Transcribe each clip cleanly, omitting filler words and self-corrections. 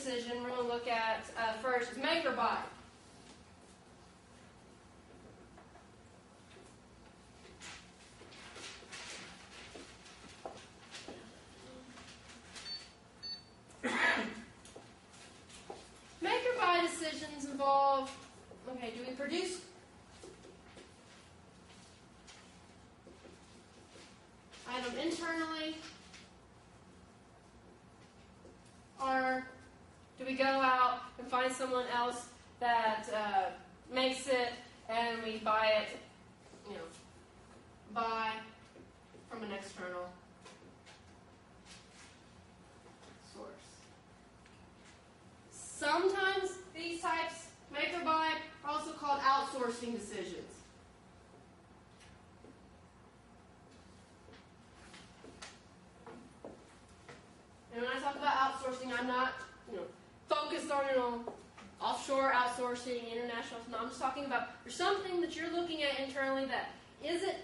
decision we're going to look at first is make or buy. Make or buy decisions involve, okay, do we produce item internally, or do we go out and find someone else that makes it and we buy it, buy from an external source? Sometimes these types, make or buy, are also called outsourcing decisions. And when I talk about outsourcing, I'm not, focused on, offshore outsourcing, international. No, I'm just talking about there's something that you're looking at internally that is it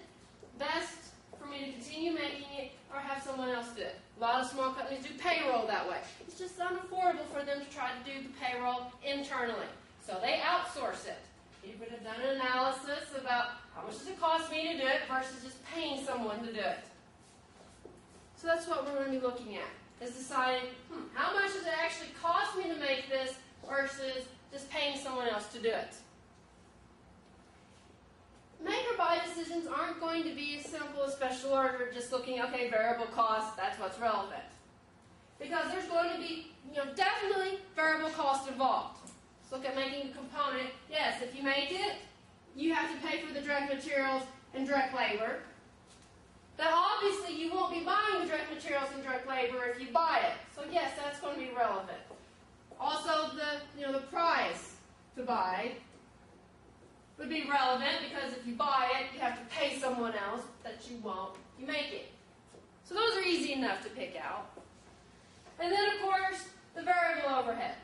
best for me to continue making it or have someone else do it. A lot of small companies do payroll that way. It's just unaffordable for them to try to do the payroll internally. So they outsource it. You could have done an analysis about how much does it cost me to do it versus just paying someone to do it. So that's what we're going to be looking at, is deciding how much does it actually cost me to make this versus just paying someone else to do it. Make or buy decisions aren't going to be as simple as special order, just looking, okay, variable cost, that's what's relevant. Because there's going to be, definitely variable cost involved. Let's look at making a component. Yes, if you make it, you have to pay for the direct materials and direct labor. But obviously you won't be buying the direct materials and direct labor if you buy it. So yes, that's going to be relevant. Also the price to buy would be relevant because if you buy it, you have to pay someone else that you won't. You make it. So those are easy enough to pick out. And then of course, the variable overhead.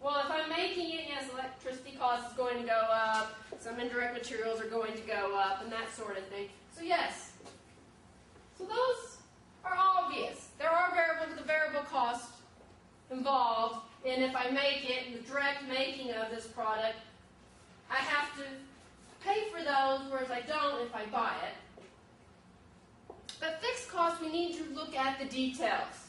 Well, if I'm making it, yes, electricity cost is going to go up, some indirect materials are going to go up, and that sort of thing. So yes. So those are obvious. There are the variable costs involved, and if I make it, in the direct making of this product, I have to pay for those, whereas I don't if I buy it. But fixed costs, we need to look at the details.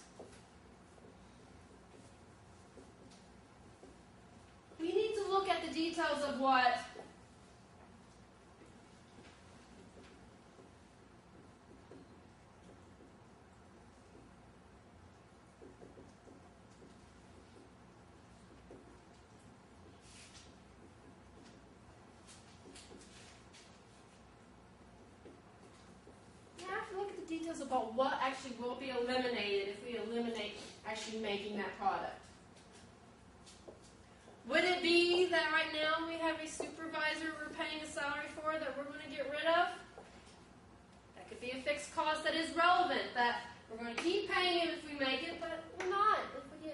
We need to look at the details of what details about what actually will be eliminated if we eliminate actually making that product. Would it be that right now we have a supervisor we're paying a salary for that we're going to get rid of? That could be a fixed cost that is relevant, that we're going to keep paying it if we make it, but we're not if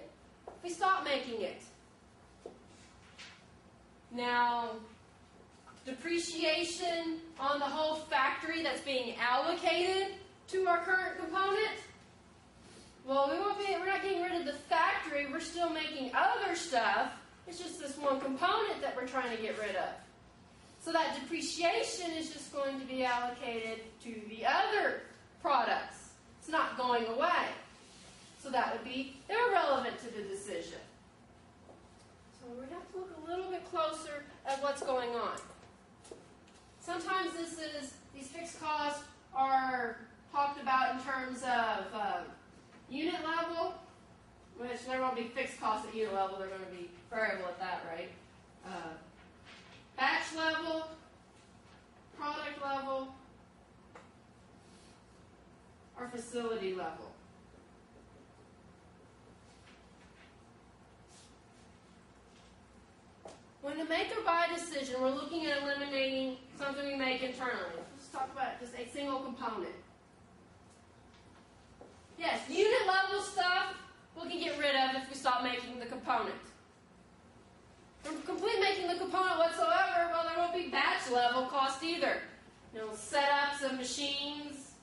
we stop making it. Now, depreciation on the whole factory that's being allocated to our current component. Well, we're not getting rid of the factory, we're still making other stuff. It's just this one component that we're trying to get rid of. So that depreciation is just going to be allocated to the other products. It's not going away. So that would be irrelevant to the decision. So we have to look a little bit closer at what's going on. Sometimes these fixed costs are talked about in terms of unit level, which there won't be fixed costs at unit level, they're going to be variable at that rate. Batch level, product level, or facility level. When the make or buy decision, we're looking at eliminating something we make internally. Let's talk about just a single component. Yes, unit level stuff we can get rid of if we stop making the component. From complete making the component whatsoever, well, there won't be batch level cost either. Setups of machines.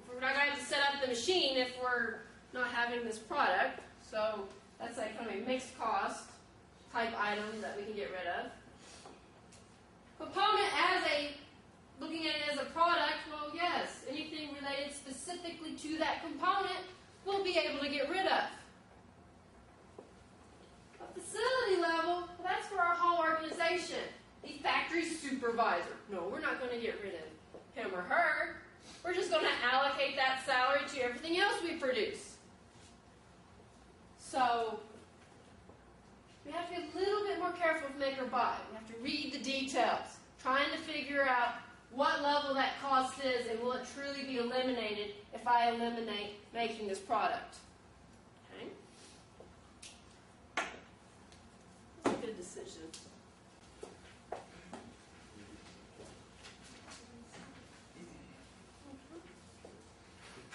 We're not going to have to set up the machine if we're not having this product. So that's like kind of a mixed cost type item that we can get rid of. Component looking at it as a product, well, yes, anything related specifically to that component we'll be able to get rid of. At facility level, that's for our whole organization. The factory supervisor. No, we're not going to get rid of him or her. We're just going to allocate that salary to everything else we produce. So, we have to be a little bit more careful with make or buy. We have to read the details, trying to figure out what level that cost is and will it truly be eliminated if I eliminate making this product. Okay? That's a good decision.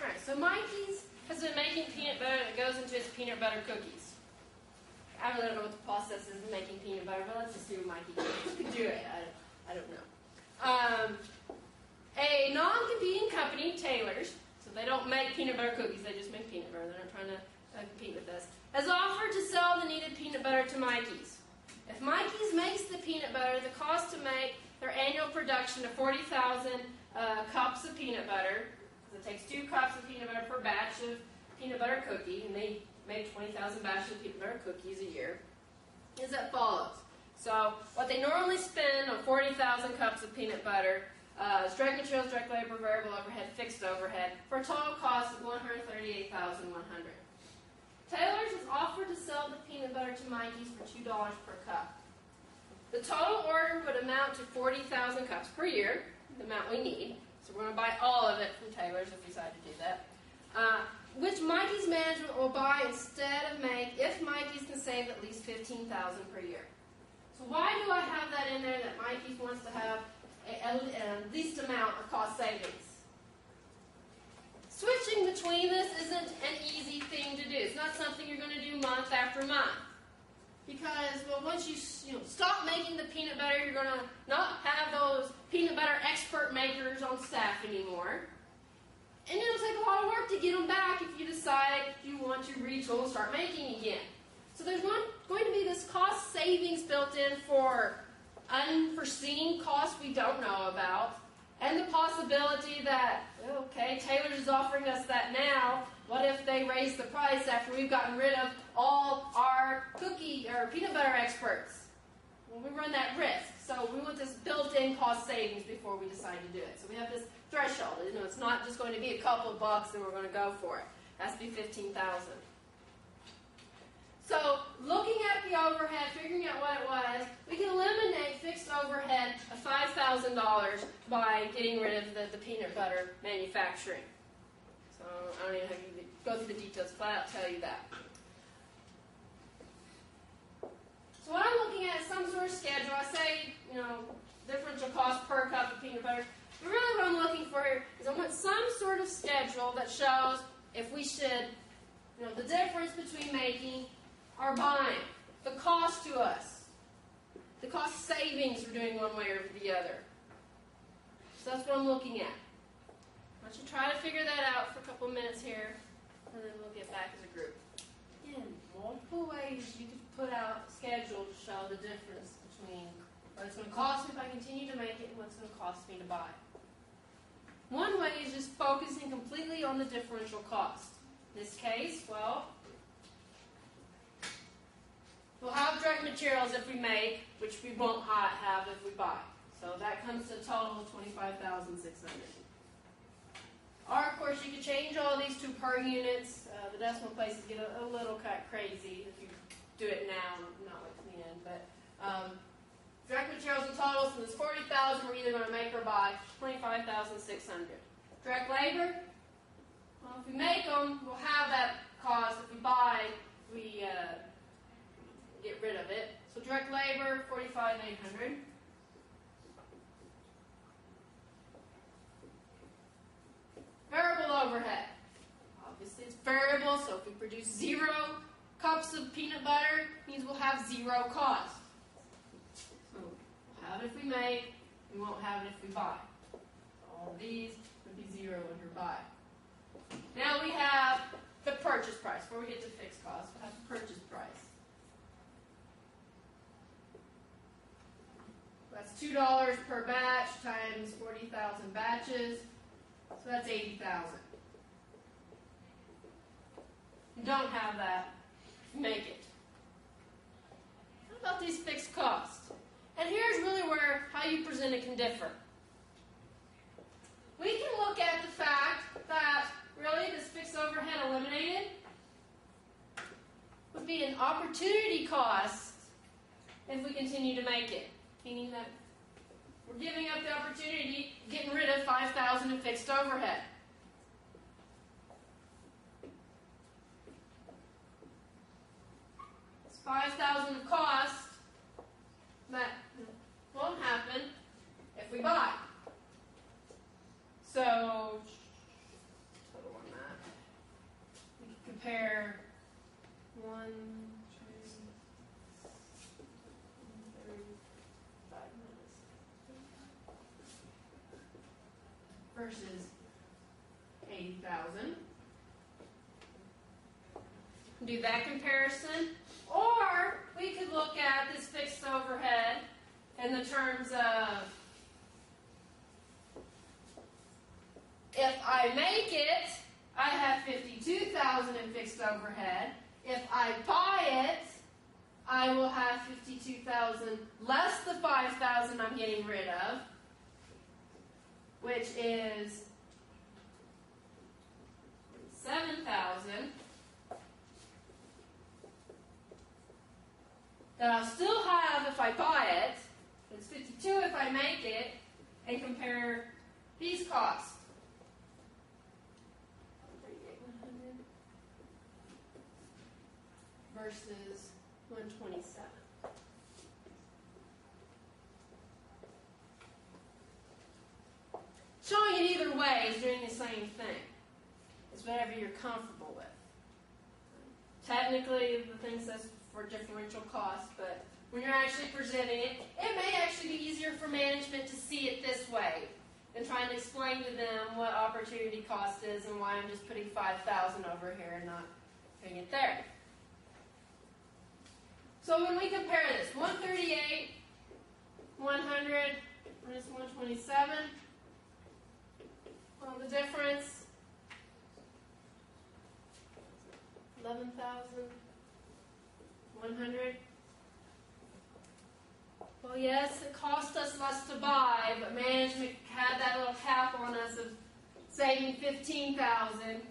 Alright, so Mikey's has been making peanut butter that goes into its peanut butter cookies. I really don't know what the process is in making peanut butter, but let's just see what Mikey can do it. I don't know. A non-competing company, Taylor's, so they don't make peanut butter cookies, they just make peanut butter. They're not trying to compete with us, has offered to sell the needed peanut butter to Mikey's. If Mikey's makes the peanut butter, the cost to make their annual production of 40,000 cups of peanut butter, because it takes 2 cups of peanut butter per batch of peanut butter cookie, and they make 20,000 batches of peanut butter cookies a year, is as follows. So what they normally spend on 40,000 cups of peanut butter is direct materials, direct labor, variable overhead, fixed overhead, for a total cost of $138,100. Taylor's has offered to sell the peanut butter to Mikey's for $2 per cup. The total order would amount to 40,000 cups per year, the amount we need. So we're going to buy all of it from Taylor's if we decide to do that. Which Mikey's management will buy instead of make if Mikey's can save at least $15,000 per year. So why do I have that in there that Mikey's wants to have a least amount of cost savings? Switching between this isn't an easy thing to do. It's not something you're going to do month after month. Because, well, once you stop making the peanut butter, you're going to not have those peanut butter expert makers on staff anymore. And it'll take a lot of work to get them back if you decide you want to retool and start making again. So there's going to be this cost savings built in for unforeseen costs we don't know about, and the possibility that, okay, Taylor's is offering us that now. What if they raise the price after we've gotten rid of all our cookie or peanut butter experts? Well, we run that risk. So we want this built-in cost savings before we decide to do it. So we have this threshold. It's not just going to be a couple of bucks and we're going to go for it. It has to be $15,000. So looking at the overhead, figuring out what it was, we can eliminate fixed overhead of $5,000 by getting rid of the peanut butter manufacturing. So I don't even have to go through the details, but I'll tell you that. So what I'm looking at is some sort of schedule. I say, differential cost per cup of peanut butter. But really what I'm looking for here is I want some sort of schedule that shows if we should, the difference between making or buying, the cost to us, the cost savings we're doing one way or the other. So that's what I'm looking at. Why don't you try to figure that out for a couple of minutes here, and then we'll get back as a group. Again, multiple ways you could put out a schedule to show the difference between what it's going to cost me if I continue to make it and what it's going to cost me to buy. One way is just focusing completely on the differential cost. In this case, well, we'll have direct materials if we make, which we won't have if we buy. So that comes to a total of $25,600. Or, of course, you could change all these to per units. The decimal places get a little crazy if you do it now, not like the end. But direct materials in total, so there's $40,000 we're either going to make or buy, $25,600. Direct labor, well, if we make them, we'll have that cost. If we buy, we get rid of it. So direct labor, $45,800. Variable overhead. Obviously it's variable, so if we produce 0 cups of peanut butter, it means we'll have 0 cost. So we'll have it if we make, we won't have it if we buy. So all of these would be 0 when you buy. Now we have the purchase price. Before we get to fixed costs, we'll have the purchase price. $2 per batch times 40,000 batches, so that's 80,000. You don't have that, make it. What about these fixed costs? And here's really where how you present it can differ. We can look at the fact that really this fixed overhead eliminated would be an opportunity cost if we continue to make it, meaning that we're giving up the opportunity, getting rid of 5,000 in fixed overhead. It's 5,000 of cost that won't happen if we buy. So, total on that. We can compare 1, 2, 5 minutes versus 80,000. Do that comparison. Or we could look at this fixed overhead in the terms of if I make it, I have 52,000 in fixed overhead. If I buy it, I will have 52,000 less the 5,000 I'm getting rid of, which is 7,000. That I'll still have if I buy it. It's 52 if I make it, and compare these costs. 3,800 versus 127. Showing it either way is doing the same thing. It's whatever you're comfortable with. Technically, the thing says for differential costs, but when you're actually presenting it, it may actually be easier for management to see it this way than trying to explain to them what opportunity cost is and why I'm just putting 5,000 over here and not putting it there. So when we compare this, 138, 100 versus 127, well, the difference, 11,100. Well, yes, it cost us less to buy, but management had that little cap on us of saving 15,000.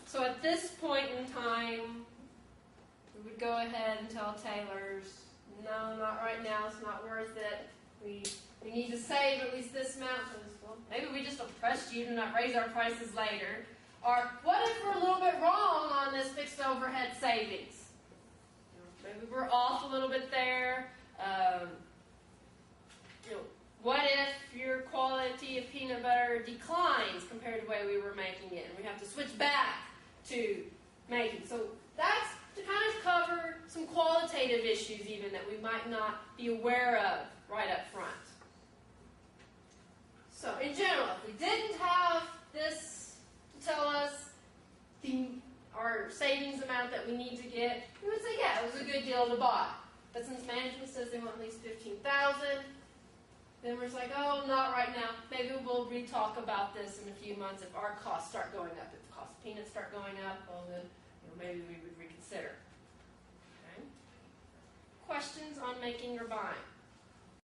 So at this point in time, we would go ahead and tell tailors, no, not right now, it's not worth it. We need to save at least this amount. Well, maybe we just oppressed you to not raise our prices later. Or what if we're a little bit wrong on this fixed overhead savings? Maybe we're off a little bit there. What if your quality of peanut butter declines compared to the way we were making it, and we have to switch back to making? So that's to kind of cover some qualitative issues even that we might not be aware of right up front. So in general, if we didn't have this to tell us our savings amount that we need to get, we would say, yeah, it was a good deal to buy. But since management says they want at least 15,000, then we're like, oh, not right now. Maybe we'll re-talk about this in a few months if our costs start going up. If the cost of peanuts start going up, well, then maybe we would reconsider. Okay? Questions on making or buying?